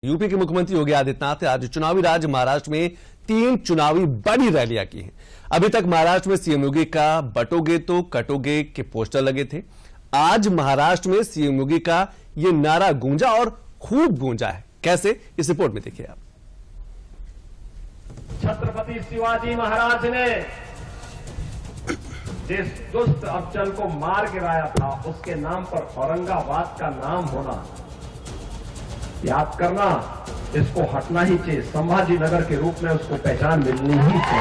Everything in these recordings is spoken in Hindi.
यूपी के मुख्यमंत्री योगी आदित्यनाथ ने आज चुनावी राज्य महाराष्ट्र में 3 चुनावी बड़ी रैलियां की हैं। अभी तक महाराष्ट्र में सीएम योगी का बटोगे तो कटोगे के पोस्टर लगे थे। आज महाराष्ट्र में सीएम योगी का ये नारा गूंजा और खूब गूंजा है। कैसे, इस रिपोर्ट में देखिए आप। छत्रपति शिवाजी महाराज ने जिस दुष्ट अफजल को मार गिराया था, उसके नाम पर औरंगाबाद का नाम होना, याद करना, इसको हटना ही चाहिए। संभाजी नगर के रूप में उसको पहचान मिलनी ही चाहिए।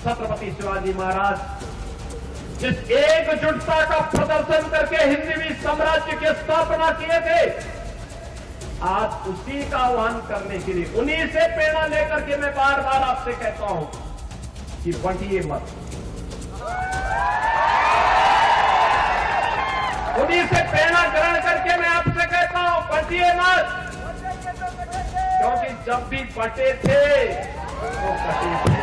छत्रपति शिवाजी महाराज जिस एकजुटता का प्रदर्शन करके हिंदवी साम्राज्य की स्थापना किए थे, आज उसी का आह्वान करने के लिए, उन्हीं से प्रेरणा लेकर के मैं बार बार आपसे कहता हूं कि बंटिए मत। उन्हीं से प्रेरणा ग्रहण करके मैं आपसे कहता हूं, बंटिए मत, क्योंकि जब भी बटे थे तो कटे थे।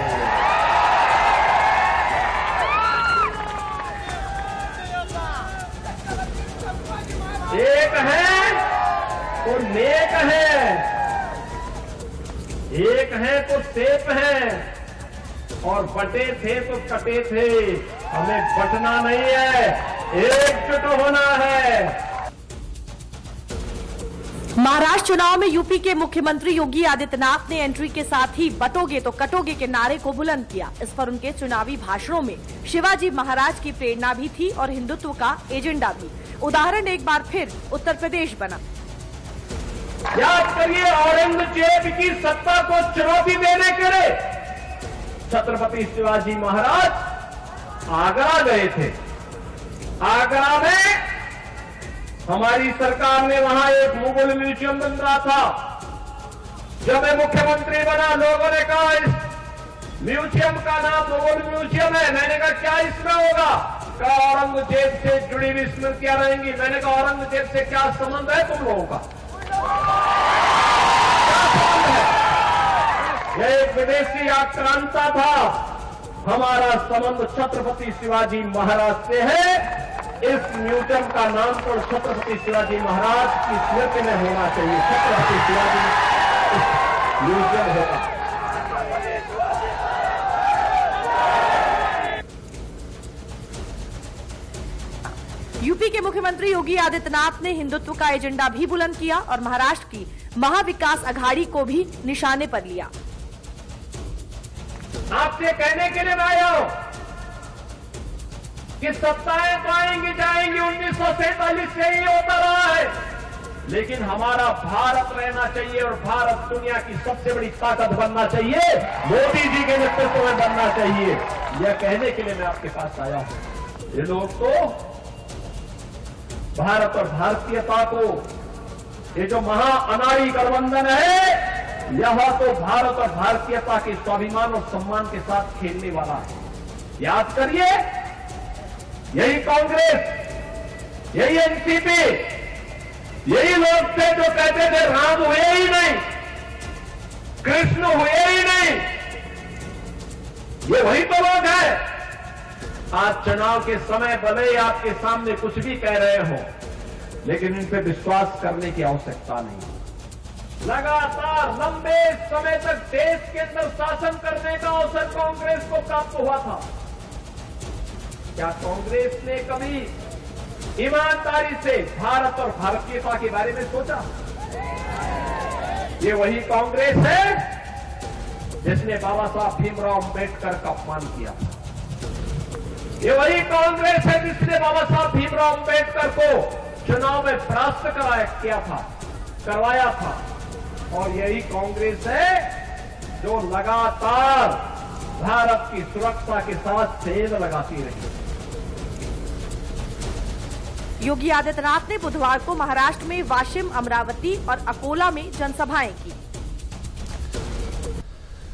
एक है तो नेक है, एक है तो सेफ है, और बटे थे तो कटे थे। हमें बटना नहीं है, एकजुट होना है। महाराष्ट्र चुनाव में यूपी के मुख्यमंत्री योगी आदित्यनाथ ने एंट्री के साथ ही बटोगे तो कटोगे के नारे को बुलंद किया। इस पर उनके चुनावी भाषणों में शिवाजी महाराज की प्रेरणा भी थी और हिंदुत्व का एजेंडा भी। उदाहरण एक बार फिर उत्तर प्रदेश बना। याद करिए, औरंगजेब की सत्ता को चुनौती देने के लिए छत्रपति शिवाजी महाराज आगरा गए थे। आगरा में हमारी सरकार ने वहां एक मुगल म्यूजियम बन रहा था। जब मैं मुख्यमंत्री बना, लोगों ने कहा इस म्यूजियम का नाम मुगल म्यूजियम है। मैंने कहा क्या इसमें होगा? कहा औरंगजेब से जुड़ी हुई स्मृतियां रहेंगी। मैंने कहा औरंगजेब से क्या संबंध है तुम लोगों का? क्या संबंध है? यह एक विदेशी आक्रांता था। हमारा संबंध छत्रपति शिवाजी महाराज से है। इस म्यूजियम का नाम तो छत्रपति शिवाजी महाराज की स्मृति में होना चाहिए। छत्रपति शिवाजी म्यूजियम होगा। यूपी के मुख्यमंत्री योगी आदित्यनाथ ने हिंदुत्व का एजेंडा भी बुलंद किया और महाराष्ट्र की महाविकास अघाड़ी को भी निशाने पर लिया। आपसे कहने के लिए मैं आया हूं कि सत्ताएं तो आएंगी जाएंगी, 1947 से ही होता रहा है, लेकिन हमारा भारत रहना चाहिए और भारत दुनिया की सबसे बड़ी ताकत बनना चाहिए। मोदी जी के नेतृत्व में बनना चाहिए। यह कहने के लिए मैं आपके पास आया हूं। ये लोग तो भारत और भारतीयता को, ये जो महाअनाड़ी गठबंधन है, यह तो भारत और भारतीयता के स्वाभिमान और सम्मान के साथ खेलने वाला है। याद करिए, यही कांग्रेस, यही एनसीपी, यही लोग थे जो कहते थे राम हुए ही नहीं, कृष्ण हुए ही नहीं। ये वही तो लोग हैं। आज चुनाव के समय भले ही आपके सामने कुछ भी कह रहे हो, लेकिन इन पे विश्वास करने की आवश्यकता नहीं। लगातार लंबे समय तक देश के अंदर शासन करने का अवसर कांग्रेस को प्राप्त हुआ था। क्या कांग्रेस ने कभी ईमानदारी से भारत और भारतीयता के बारे में सोचा? ये वही कांग्रेस है जिसने बाबा साहब भीमराव अम्बेडकर का अपमान किया। ये वही कांग्रेस है जिसने बाबा साहब भीमराव अम्बेडकर को चुनाव में परास्त करवाया था। और यही कांग्रेस है जो लगातार भारत की सुरक्षा के साथ सेंध लगाती रही। योगी आदित्यनाथ ने बुधवार को महाराष्ट्र में वाशिम, अमरावती और अकोला में जनसभाएं की।